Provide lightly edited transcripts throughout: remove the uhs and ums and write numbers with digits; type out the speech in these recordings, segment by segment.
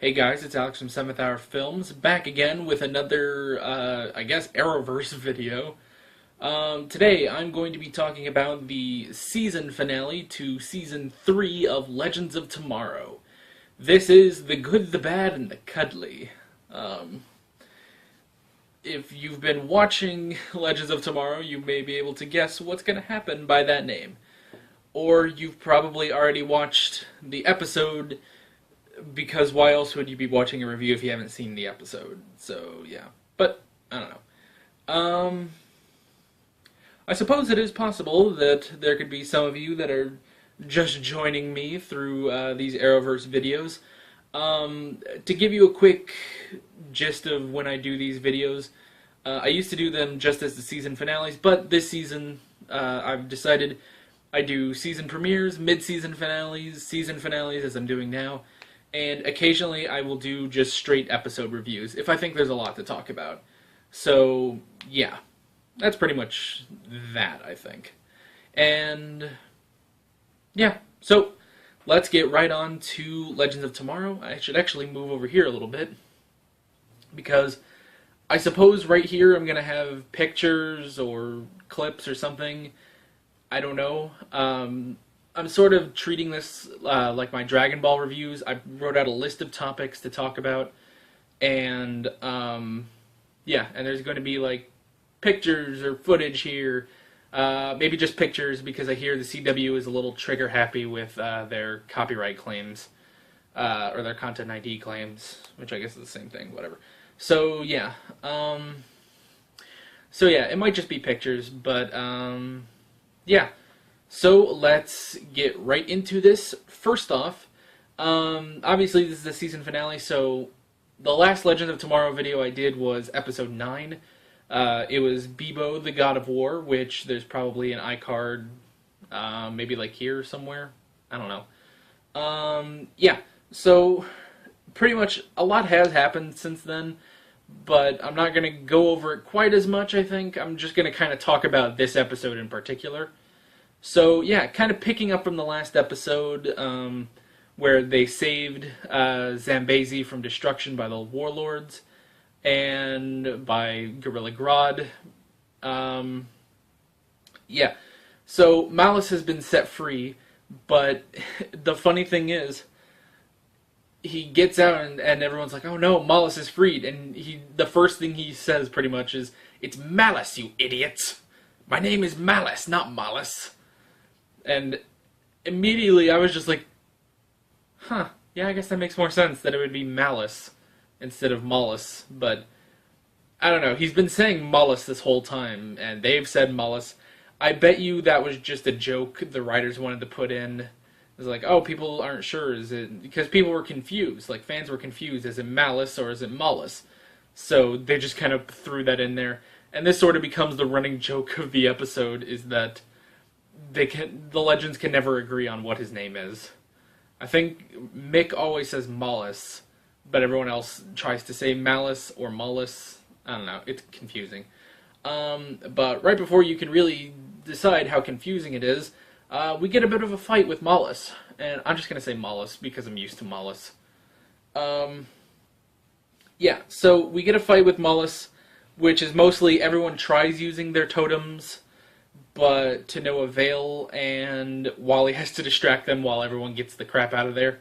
Hey guys, it's Alex from 7th Hour Films, back again with another, I guess, Arrowverse video. Today I'm going to be talking about the season finale to Season 3 of Legends of Tomorrow. This is The Good, the Bad, and the Cuddly. If you've been watching Legends of Tomorrow, you may be able to guess what's going to happen by that name. Or you've probably already watched the episode, because why else would you be watching a review if you haven't seen the episode? So, yeah. But, I don't know. I suppose it is possible that there could be some of you that are just joining me through these Arrowverse videos. To give you a quick gist of when I do these videos, I used to do them just as the season finales, but this season I've decided I do season premieres, mid-season finales, season finales as I'm doing now, and occasionally I will do just straight episode reviews if I think there's a lot to talk about. So, yeah, that's pretty much that, I think. And, yeah, so let's get right on to Legends of Tomorrow. I should actually move over here a little bit, because I suppose right here I'm going to have pictures or clips or something. I don't know. I'm sort of treating this like my Dragon Ball reviews. I wrote out a list of topics to talk about, and yeah, and there's going to be like pictures or footage here. Maybe just pictures, because I hear the CW is a little trigger happy with their copyright claims, or their content ID claims, which I guess is the same thing, whatever. So yeah, it might just be pictures, but yeah. So let's get right into this. First off, obviously this is the season finale, so the last Legends of Tomorrow video I did was episode 9. It was Bebo, the God of War, which there's probably an iCard, maybe like here somewhere. I don't know. Yeah, so pretty much a lot has happened since then, but I'm not going to go over it quite as much, I think. I'm just going to kind of talk about this episode in particular. So, yeah, kind of picking up from the last episode, where they saved Zambezi from destruction by the warlords and by Gorilla Grodd. Yeah, so Malice has been set free, but the funny thing is, he gets out and everyone's like, oh no, Malice is freed, and the first thing he says pretty much is, it's Malice, you idiots! My name is Malice, not Malice. And immediately I was just like, huh, yeah, I guess that makes more sense that it would be Malice instead of Mollus. But I don't know, he's been saying Mollus this whole time, and they've said Mollus. I bet you that was just a joke the writers wanted to put in. It was like, oh, people aren't sure, is it, because people were confused, like fans were confused, is it Malice or is it Mollus? So they just kind of threw that in there. And this sort of becomes the running joke of the episode, is that the legends can never agree on what his name is. I think Mick always says Mollus, but everyone else tries to say Malice or Mollus. I don't know, it's confusing. But right before you can really decide how confusing it is, we get a bit of a fight with Mollus. And I'm just going to say Mollus because I'm used to Mollus. Yeah, so we get a fight with Mollus, which is mostly everyone tries using their totems, but to no avail, and Wally has to distract them while everyone gets the crap out of there.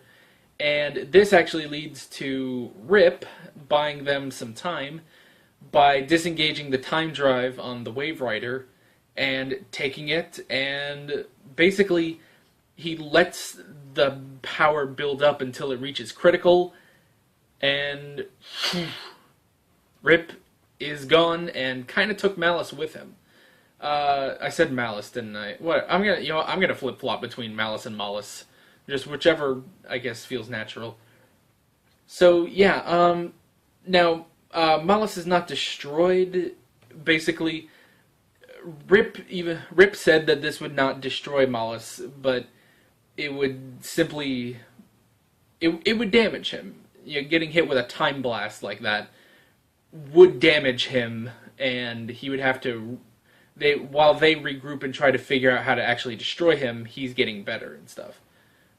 And this actually leads to Rip buying them some time by disengaging the time drive on the Wave Rider and taking it, and basically he lets the power build up until it reaches critical, and Rip is gone and kind of took Malice with him. I said Malice, didn't I? What? I'm gonna flip-flop between Malice and Mollus. Just whichever, I guess, feels natural. So, yeah, now, Malice is not destroyed. Basically, Rip said that this would not destroy Malice, but it would simply, it would damage him. You know, getting hit with a time blast like that would damage him, and he would have to, while they regroup and try to figure out how to actually destroy him, he's getting better and stuff.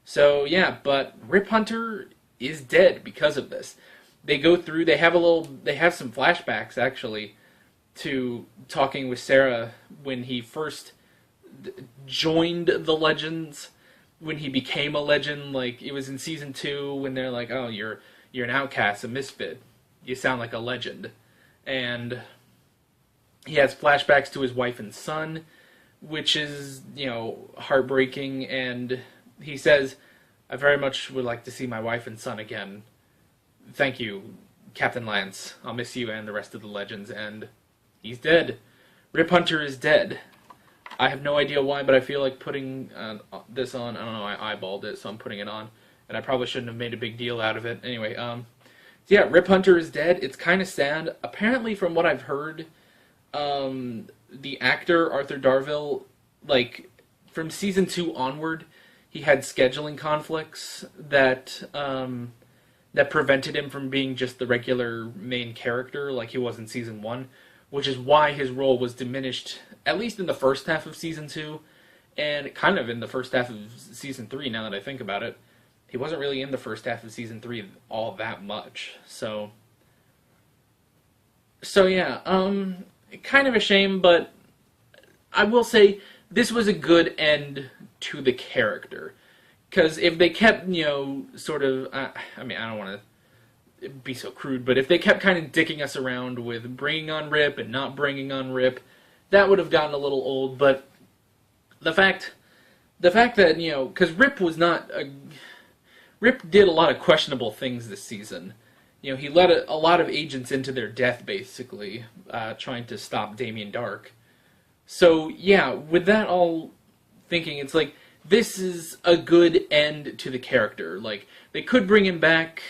So, yeah, but Rip Hunter is dead because of this. They go through, they have some flashbacks actually to talking with Sarah when he first joined the Legends, when he became a legend. Like, it was in season 2 when they're like, oh, you're an outcast, a misfit. You sound like a legend. And he has flashbacks to his wife and son, which is, heartbreaking. And he says, I very much would like to see my wife and son again. Thank you, Captain Lance. I'll miss you and the rest of the Legends. And he's dead. Rip Hunter is dead. I have no idea why, but I feel like putting this on. I don't know, I eyeballed it, so I'm putting it on. And I probably shouldn't have made a big deal out of it. Anyway, yeah, Rip Hunter is dead. It's kind of sad. Apparently, from what I've heard, the actor, Arthur Darvill, like, from season 2 onward, he had scheduling conflicts that prevented him from being just the regular main character like he was in season 1, which is why his role was diminished, at least in the first half of season 2, and kind of in the first half of season 3, now that I think about it. He wasn't really in the first half of season 3 all that much, so yeah, kind of a shame, but I will say this was a good end to the character. Because if they kept, sort of, I don't want to be so crude, but if they kept kind of dicking us around with bringing on Rip and not bringing on Rip, that would have gotten a little old. But the fact that, because Rip did a lot of questionable things this season. He let a lot of agents into their death, basically, trying to stop Damien Dark. So, yeah, with that all thinking, it's like, this is a good end to the character. Like, they could bring him back,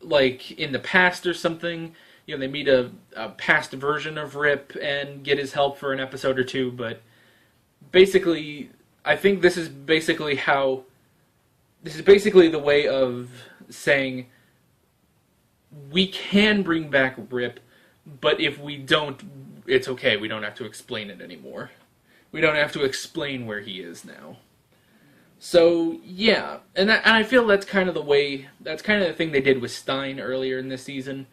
like, in the past or something. They meet a past version of Rip and get his help for an episode or two, but basically, I think this is basically the way of saying, we can bring back Rip, but if we don't, it's okay. We don't have to explain it anymore. We don't have to explain where he is now. So, yeah, and I feel that's kind of the thing they did with Stein earlier in this season,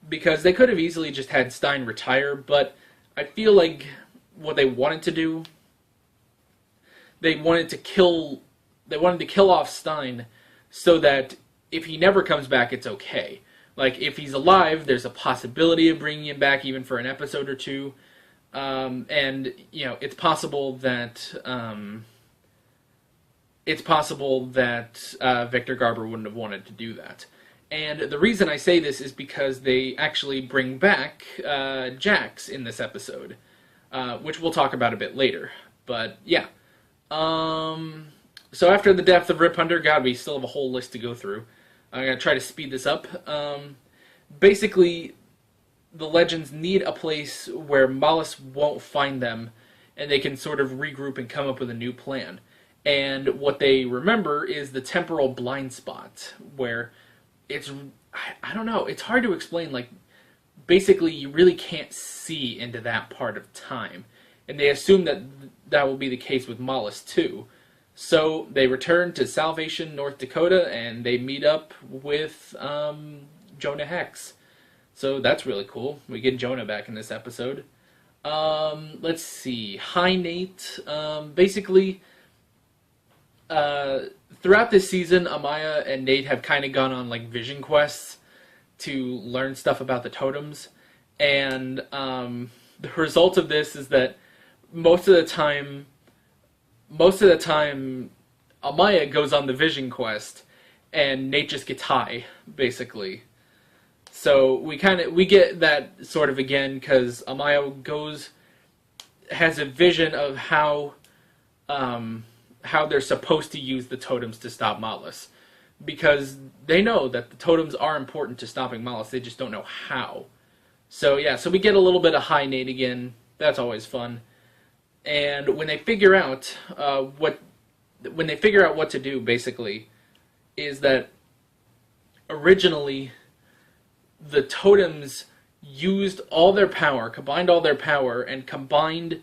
because they could have easily just had Stein retire, but I feel like what they wanted to do, they wanted to kill off Stein so that if he never comes back, it's okay. Like, if he's alive, there's a possibility of bringing him back even for an episode or two, and, it's possible that Victor Garber wouldn't have wanted to do that. And the reason I say this is because they actually bring back Jax in this episode, which we'll talk about a bit later. But, yeah. So after the death of Rip Hunter, God, we still have a whole list to go through. I'm going to try to speed this up. Basically, the Legends need a place where Malice won't find them, and they can sort of regroup and come up with a new plan. And what they remember is the temporal blind spot, where I don't know, it's hard to explain, like, basically you really can't see into that part of time. And they assume that will be the case with Malice too. So they return to Salvation, North Dakota, and they meet up with Jonah Hex. So that's really cool. We get Jonah back in this episode. Let's see. Hi, Nate. Basically, throughout this season, Amaya and Nate have kind of gone on like vision quests to learn stuff about the totems. And the result of this is that most of the time, Amaya goes on the vision quest, and Nate just gets high, basically. So we get that sort of again, because Amaya has a vision of how they're supposed to use the totems to stop Malice. Because they know that the totems are important to stopping Malice, they just don't know how. So yeah, so we get a little bit of high Nate again. That's always fun. And when they figure out what to do, basically, is that originally the totems used all their power, combined all their power, and combined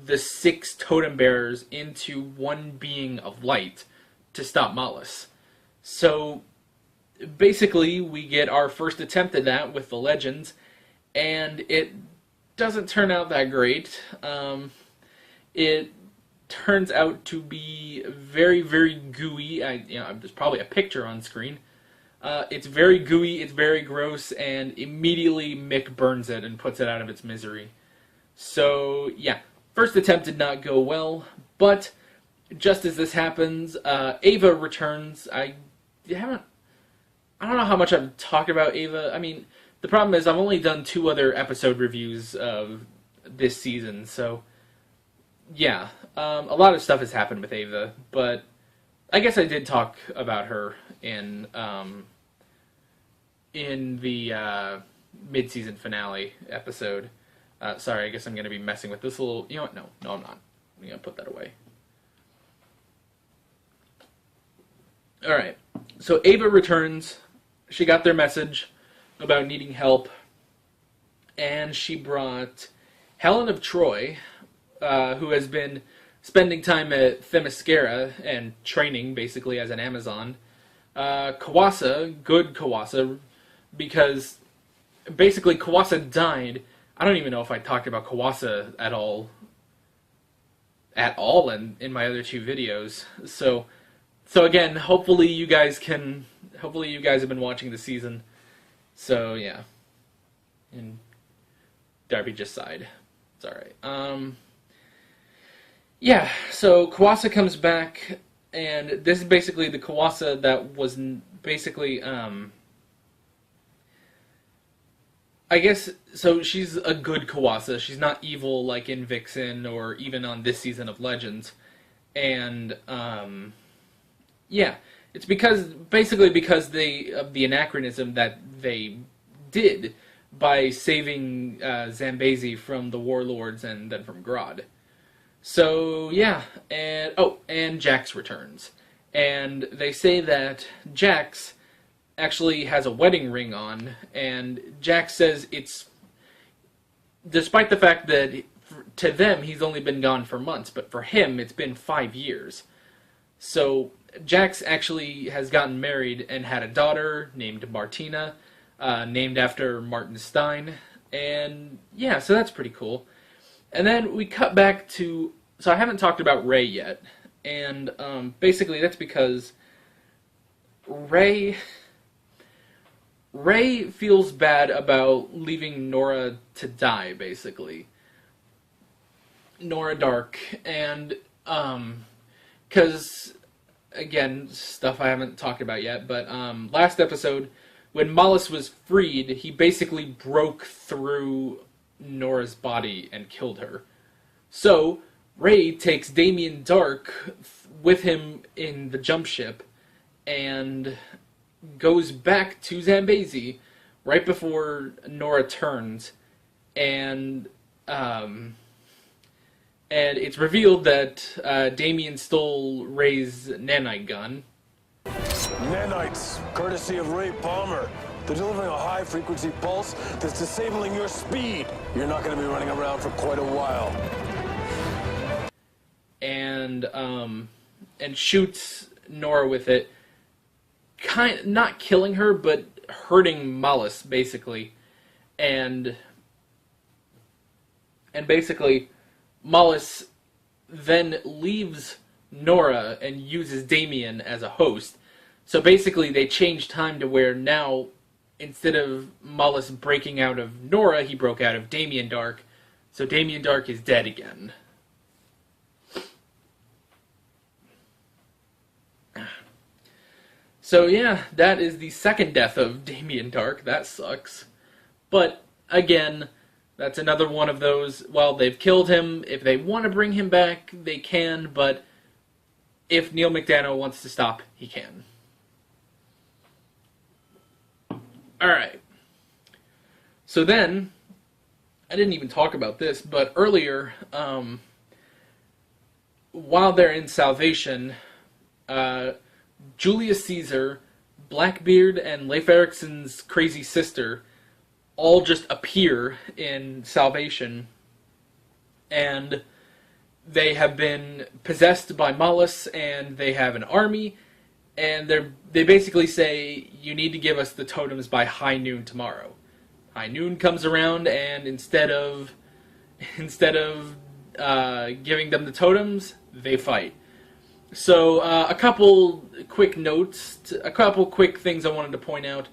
the 6 totem bearers into one being of light to stop Malice. So basically, we get our first attempt at that with the Legends, and it doesn't turn out that great. It turns out to be very, very gooey. There's probably a picture on screen. It's very gooey, it's very gross, and immediately Mick burns it and puts it out of its misery. So, yeah, first attempt did not go well, but just as this happens, Ava returns. I don't know how much I've talked about Ava. I mean, the problem is I've only done 2 other episode reviews of this season, so yeah, a lot of stuff has happened with Ava, but I guess I did talk about her in the mid-season finale episode. Sorry, I guess I'm going to be messing with this little... You know what? No, I'm not. I'm going to put that away. Alright, so Ava returns. She got their message about needing help, and she brought Helen of Troy, who has been spending time at Themyscira and training, basically, as an Amazon. Kawasa, good Kawasa, because basically Kawasa died. I don't even know if I talked about Kawasa at all in my other 2 videos. So again, hopefully you guys have been watching the season. So yeah. And Darby just sighed. It's alright. Yeah, so Kawasa comes back, and this is basically the Kawasa that was basically, I guess, so she's a good Kawasa. She's not evil like in Vixen or even on this season of Legends. And, yeah, it's basically because of the anachronism that they did by saving Zambezi from the warlords and then from Grodd. So, yeah, and Jax returns. And they say that Jax actually has a wedding ring on, and Jax says it's, despite the fact that to them he's only been gone for months, but for him it's been 5 years. So Jax actually has gotten married and had a daughter named Martina, named after Martin Stein, and yeah, so that's pretty cool. And then we cut back to... So I haven't talked about Ray yet. And basically that's because Ray feels bad about leaving Nora to die, basically. Nora Dark. And, because, again, stuff I haven't talked about yet, but last episode, when Mollis was freed, he basically broke through Nora's body and killed her. So Ray takes Damien Dark with him in the jump ship and goes back to Zambezi right before Nora turns, and it's revealed that Damien stole Ray's nanite gun. Nanites, courtesy of Ray Palmer. They're delivering a high-frequency pulse that's disabling your speed. You're not going to be running around for quite a while. And shoots Nora with it. Not killing her, but hurting Mollis, basically. And basically, Mollis then leaves Nora and uses Damien as a host. So basically, they changed time to where now, instead of Mollis breaking out of Nora, he broke out of Damien Dark. So Damien Dark is dead again. So yeah, that is the second death of Damien Dark. That sucks. But, again, that's another one of those, well, they've killed him. If they want to bring him back, they can, but if Neil McDonough wants to stop, he can. Alright. So then, I didn't even talk about this, but earlier, while they're in Salvation, Julius Caesar, Blackbeard, and Leif Erikson's crazy sister all just appear in Salvation, and they have been possessed by Mollis, and they have an army, and they basically say, you need to give us the totems by high noon tomorrow. High noon comes around, and instead of giving them the totems, they fight. So a couple quick notes, a couple quick things I wanted to point out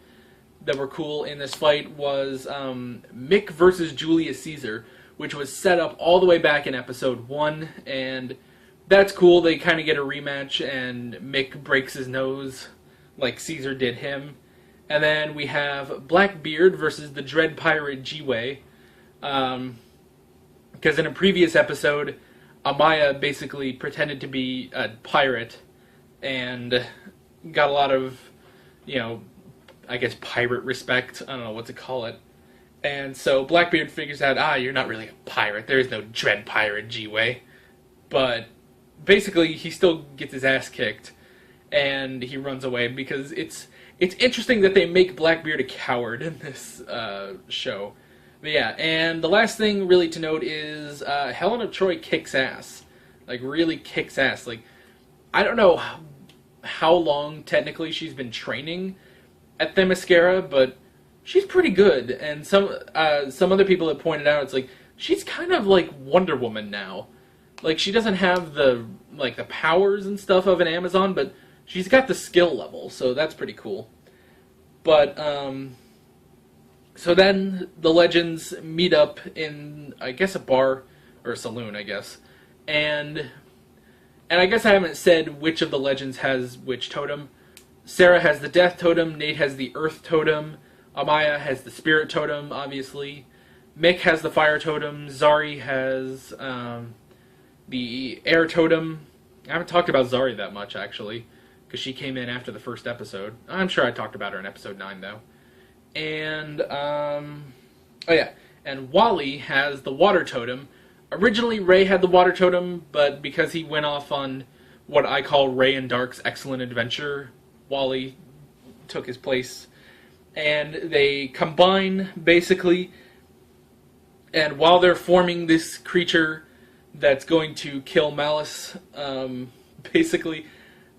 that were cool in this fight was Mick versus Julius Caesar, which was set up all the way back in episode 1, and that's cool. They kind of get a rematch, and Mick breaks his nose like Caesar did him. And then we have Blackbeard versus the Dread Pirate G-Way. Because in a previous episode, Amaya basically pretended to be a pirate and got a lot of, I guess pirate respect. I don't know what to call it. And so Blackbeard figures out, you're not really a pirate. There is no Dread Pirate G-Way. But basically, he still gets his ass kicked, and he runs away because it's interesting that they make Blackbeard a coward in this show. But yeah, and the last thing really to note is Helen of Troy kicks ass. Like, really kicks ass. Like, I don't know how long technically she's been training at Themyscira, but she's pretty good. And some other people have pointed out, it's like, she's kind of like Wonder Woman now. Like, she doesn't have the powers and stuff of an Amazon, but she's got the skill level, so that's pretty cool. But, so then the legends meet up in, I guess, a bar, or a saloon, I guess. And I guess I haven't said which of the legends has which totem. Sarah has the death totem, Nate has the earth totem, Amaya has the spirit totem, obviously. Mick has the fire totem, Zari has the air totem. I haven't talked about Zari that much, actually, because she came in after the first episode. I'm sure I talked about her in episode 9, though. And, and Wally has the water totem. Originally, Ray had the water totem, but because he went off on what I call Ray and Dark's excellent adventure, Wally took his place. And they combine, basically, and while they're forming this creature that's going to kill Malice, basically,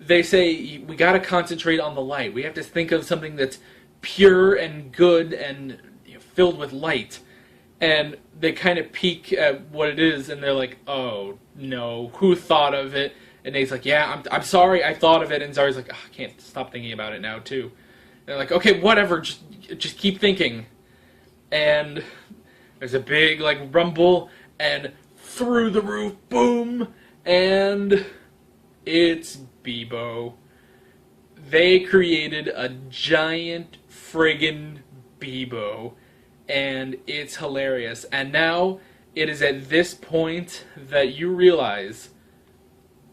they say, we gotta concentrate on the light. We have to think of something that's pure and good and filled with light. And they kind of peek at what it is, and they're like, oh, no, who thought of it? And Nate's like, yeah, I'm sorry, I thought of it. And Zari's like, I can't stop thinking about it now, too. And they're like, okay, whatever, just keep thinking. And there's a big, rumble, and through the roof, boom, and it's Bebo. They created a giant friggin' Bebo, and it's hilarious. And now, it is at this point that you realize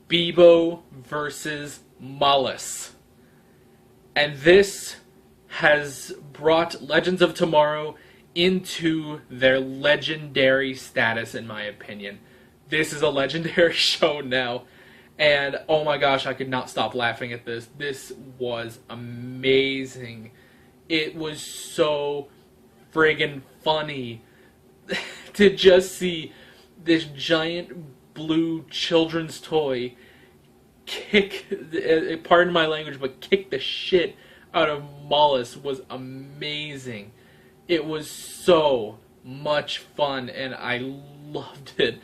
Bebo versus Malice. And this has brought Legends of Tomorrow into their legendary status, in my opinion. This is a legendary show now. And, oh my gosh, I could not stop laughing at this. This was amazing. It was so friggin' funny to just see this giant blue children's toy kick, pardon my language, but kick the shit out of Malice was amazing. It was so much fun, and I loved it.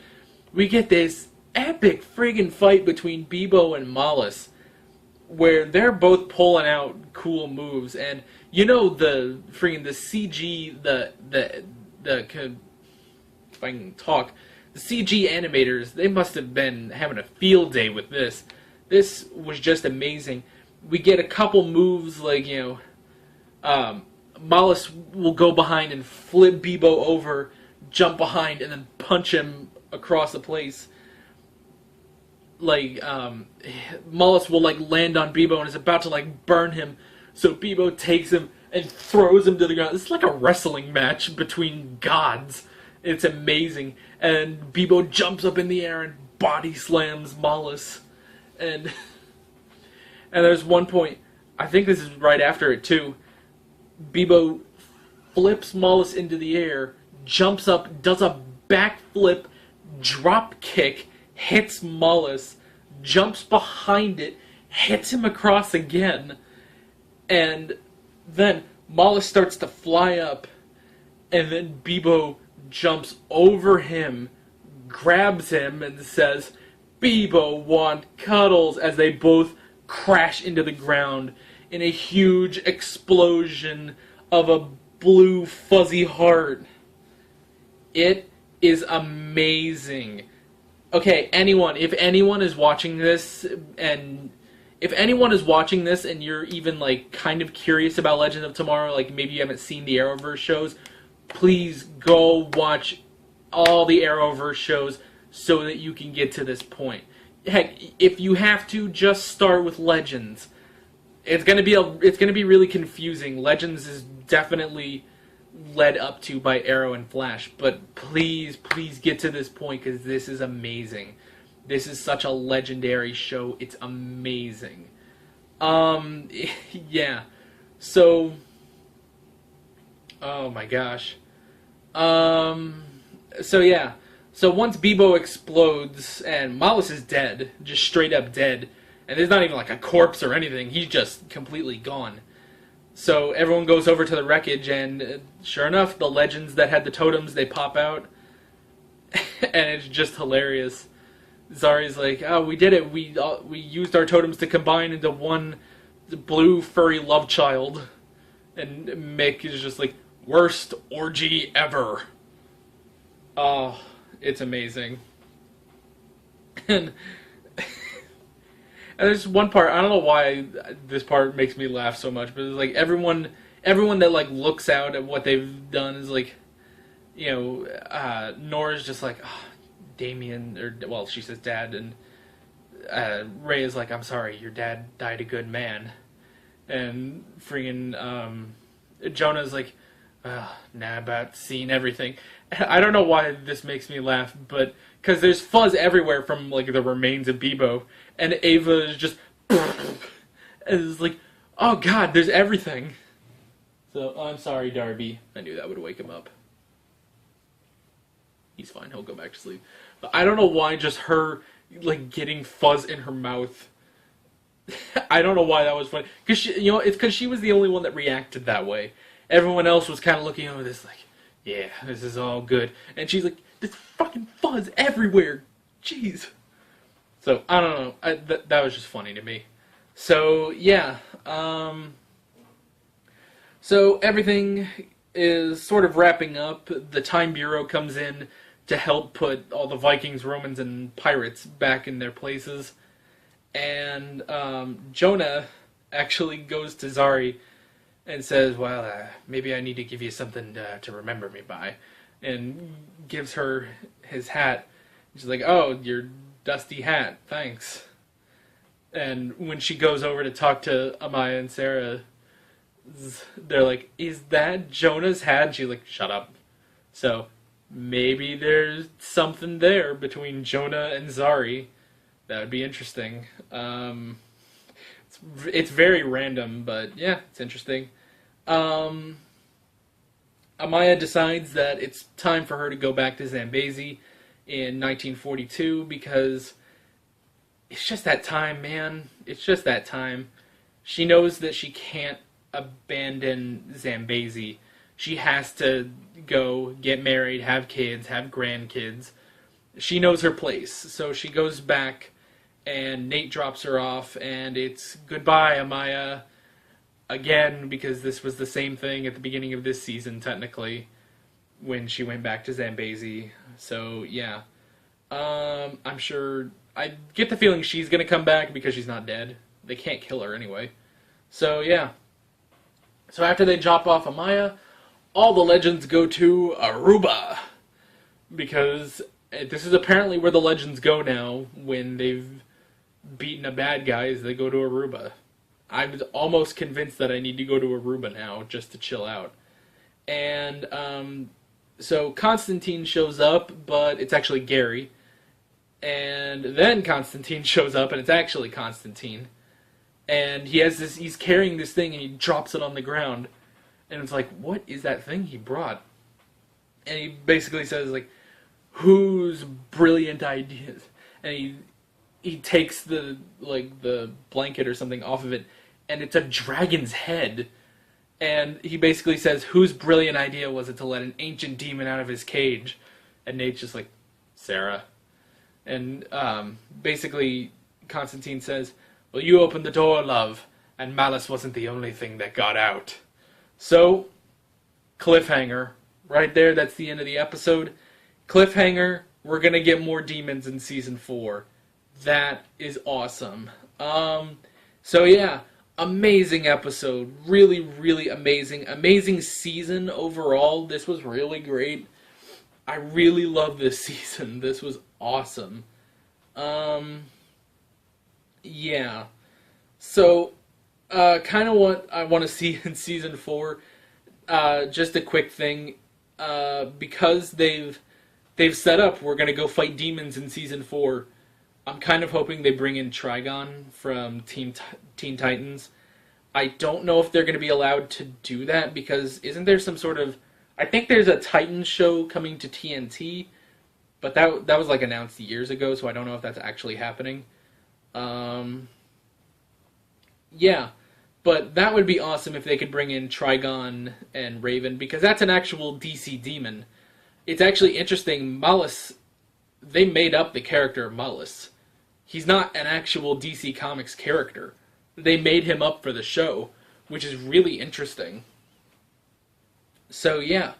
We get this epic friggin' fight between Bebo and Malice, where they're both pulling out cool moves, and the CG, if I can talk, the CG animators, they must have been having a field day with this. This was just amazing. We get a couple moves like, Malice will go behind and flip Bebo over, jump behind, and then punch him across the place. Malice will, land on Bebo and is about to, burn him. So Bebo takes him and throws him to the ground. It's like a wrestling match between gods. It's amazing. And Bebo jumps up in the air and body slams Malice. And there's one point, I think this is right after it too, Bebo flips Malice into the air, jumps up, does a backflip, drop kick, hits Malice, jumps behind it, hits him across again, and then Mollis starts to fly up, and then Bebo jumps over him, grabs him, and says, "Bebo want cuddles," as they both crash into the ground in a huge explosion of a blue fuzzy heart. It is amazing. Okay, if anyone is watching this, and you're even, like, kind of curious about Legend of Tomorrow, like, maybe you haven't seen the Arrowverse shows, please go watch all the Arrowverse shows so that you can get to this point. Heck, if you have to, just start with Legends. It's gonna be really confusing. Legends is definitely led up to by Arrow and Flash, but please get to this point, because this is amazing. This is such a legendary show. It's amazing. Yeah. So, oh my gosh. So yeah. So once Bebo explodes and Mollis is dead, just straight up dead, and there's not even like a corpse or anything, he's just completely gone. So everyone goes over to the wreckage, and sure enough, the legends that had the totems, they pop out, and it's just hilarious. Zari's like, "Oh, we did it. We used our totems to combine into one blue furry love child." And Mick is just like, "Worst orgy ever." Oh, it's amazing. And there's one part, I don't know why this part makes me laugh so much, but it's like everyone that like looks out at what they've done is like, you know, Nora's just like, "Oh, Damien," or, well, she says dad, and Ray is like, "I'm sorry, your dad died a good man." And friggin' Jonah's like, "Nah, about seeing everything." I don't know why this makes me laugh, but because there's fuzz everywhere from like the remains of Bebo, and Ava is just, and it's like, "Oh God, there's everything." So, I'm sorry, Darby. I knew that would wake him up. He's fine. He'll go back to sleep. But I don't know why just her, like, getting fuzz in her mouth. I don't know why that was funny. Because, it's because she was the only one that reacted that way. Everyone else was kind of looking over this like, "Yeah, this is all good." And she's like, "There's fucking fuzz everywhere. Jeez." So, I don't know. That was just funny to me. So, yeah. So, everything is sort of wrapping up. The Time Bureau comes in to help put all the Vikings, Romans, and pirates back in their places. And Jonah actually goes to Zari and says, "Well, maybe I need to give you something to remember me by," and gives her his hat. She's like, "Oh, your dusty hat, thanks." And when she goes over to talk to Amaya and Sarah, they're like, "Is that Jonah's hat?" And she's like, "Shut up." So maybe there's something there between Jonah and Zari. That would be interesting. It's very random, but yeah, it's interesting. Amaya decides that it's time for her to go back to Zambezi in 1942 because it's just that time, man. It's just that time. She knows that she can't abandon Zambezi. She has to go get married, have kids, have grandkids. She knows her place, so she goes back, and Nate drops her off, and it's goodbye, Amaya, again, because this was the same thing at the beginning of this season, technically, when she went back to Zambezi. So, yeah. I'm sure, I get the feeling she's gonna come back because she's not dead. They can't kill her anyway. So, yeah. So after they drop off Amaya, all the legends go to Aruba, because this is apparently where the legends go now when they've beaten a bad guy, is they go to Aruba. I'm almost convinced that I need to go to Aruba now just to chill out. And so Constantine shows up, but it's actually Gary. And then Constantine shows up, and it's actually Constantine. And he's carrying this thing, and he drops it on the ground. And it's like, what is that thing he brought? And he basically says, like, whose brilliant ideas? And he takes the blanket or something off of it, and it's a dragon's head. And he basically says, whose brilliant idea was it to let an ancient demon out of his cage? And Nate's just like, Sarah. And basically Constantine says, well, you opened the door, love, and malice wasn't the only thing that got out. So, cliffhanger. Right there, that's the end of the episode. Cliffhanger, we're going to get more demons in Season 4. That is awesome. So yeah, amazing episode. Really, really amazing. Amazing season overall. This was really great. I really love this season. This was awesome. Yeah. So, kind of what I want to see in Season 4. Just a quick thing. Because they've set up, we're going to go fight demons in Season 4. I'm kind of hoping they bring in Trigon from Teen Titans. I don't know if they're going to be allowed to do that, because isn't there some sort of... I think there's a Titans show coming to TNT, but that was like announced years ago, so I don't know if that's actually happening. Yeah, but that would be awesome if they could bring in Trigon and Raven, because that's an actual DC demon. It's actually interesting, Malice, they made up the character Malice. He's not an actual DC Comics character. They made him up for the show, which is really interesting. So, yeah.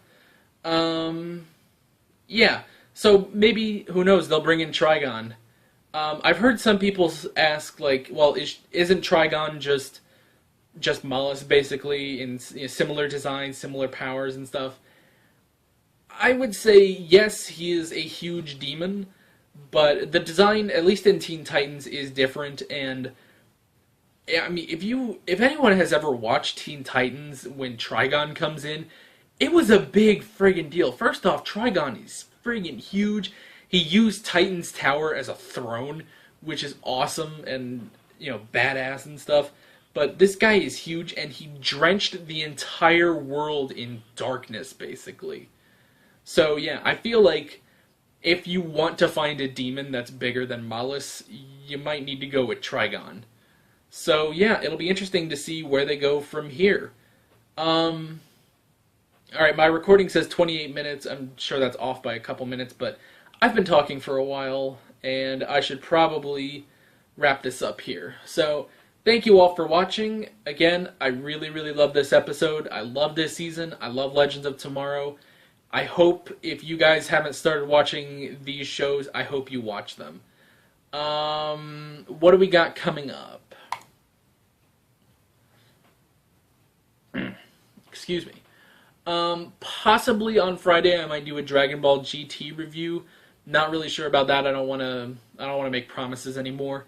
Yeah. So, maybe, who knows, they'll bring in Trigon. I've heard some people ask, like, well, isn't Trigon just Malice, basically, in similar designs, similar powers and stuff? I would say, yes, he is a huge demon, but the design, at least in Teen Titans, is different, and I mean, if anyone has ever watched Teen Titans when Trigon comes in, it was a big friggin' deal. First off, Trigon is friggin' huge. He used Titan's Tower as a throne, which is awesome and, badass and stuff. But this guy is huge, and he drenched the entire world in darkness, basically. So, yeah, I feel like if you want to find a demon that's bigger than Malice, you might need to go with Trigon. So, yeah, it'll be interesting to see where they go from here. Alright, my recording says 28 minutes. I'm sure that's off by a couple minutes, but I've been talking for a while, and I should probably wrap this up here. So, thank you all for watching. Again, I really, really love this episode. I love this season. I love Legends of Tomorrow. I hope, if you guys haven't started watching these shows, I hope you watch them. What do we got coming up? Excuse me. Possibly on Friday I might do a Dragon Ball GT review. Not really sure about that. I don't want to make promises anymore.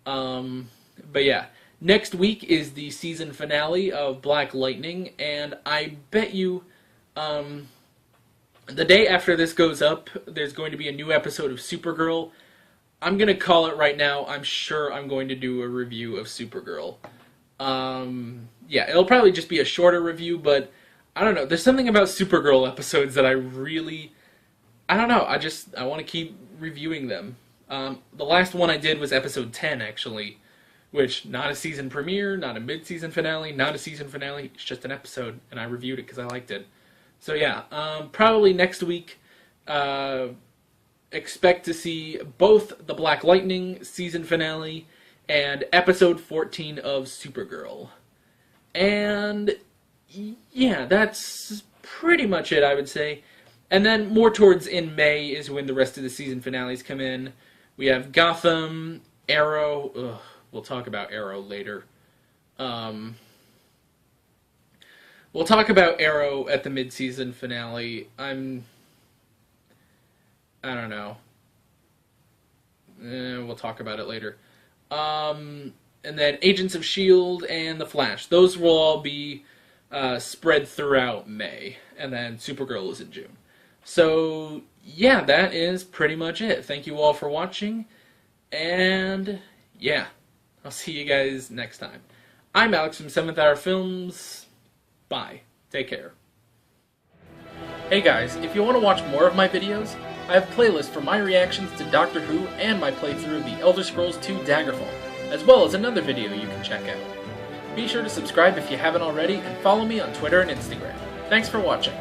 But yeah, next week is the season finale of Black Lightning, and I bet you the day after this goes up, there's going to be a new episode of Supergirl. I'm going to call it right now. I'm sure I'm going to do a review of Supergirl. Yeah, it'll probably just be a shorter review, but I don't know. There's something about Supergirl episodes that I don't know. I want to keep reviewing them. The last one I did was episode 10, actually, which, not a season premiere, not a mid-season finale, not a season finale. It's just an episode, and I reviewed it because I liked it. So yeah, probably next week, expect to see both the Black Lightning season finale and episode 14 of Supergirl. And yeah, that's pretty much it, I would say. And then more towards in May is when the rest of the season finales come in. We have Gotham, Arrow. We'll talk about Arrow later. We'll talk about Arrow at the mid-season finale. I don't know. We'll talk about it later. And then Agents of S.H.I.E.L.D. and The Flash. Those will all be spread throughout May. And then Supergirl is in June. So, yeah, that is pretty much it. Thank you all for watching. And, yeah, I'll see you guys next time. I'm Alex from 7th Hour Films. Bye. Take care. Hey guys, if you want to watch more of my videos, I have playlists for my reactions to Doctor Who and my playthrough of The Elder Scrolls II Daggerfall, as well as another video you can check out. Be sure to subscribe if you haven't already, and follow me on Twitter and Instagram. Thanks for watching.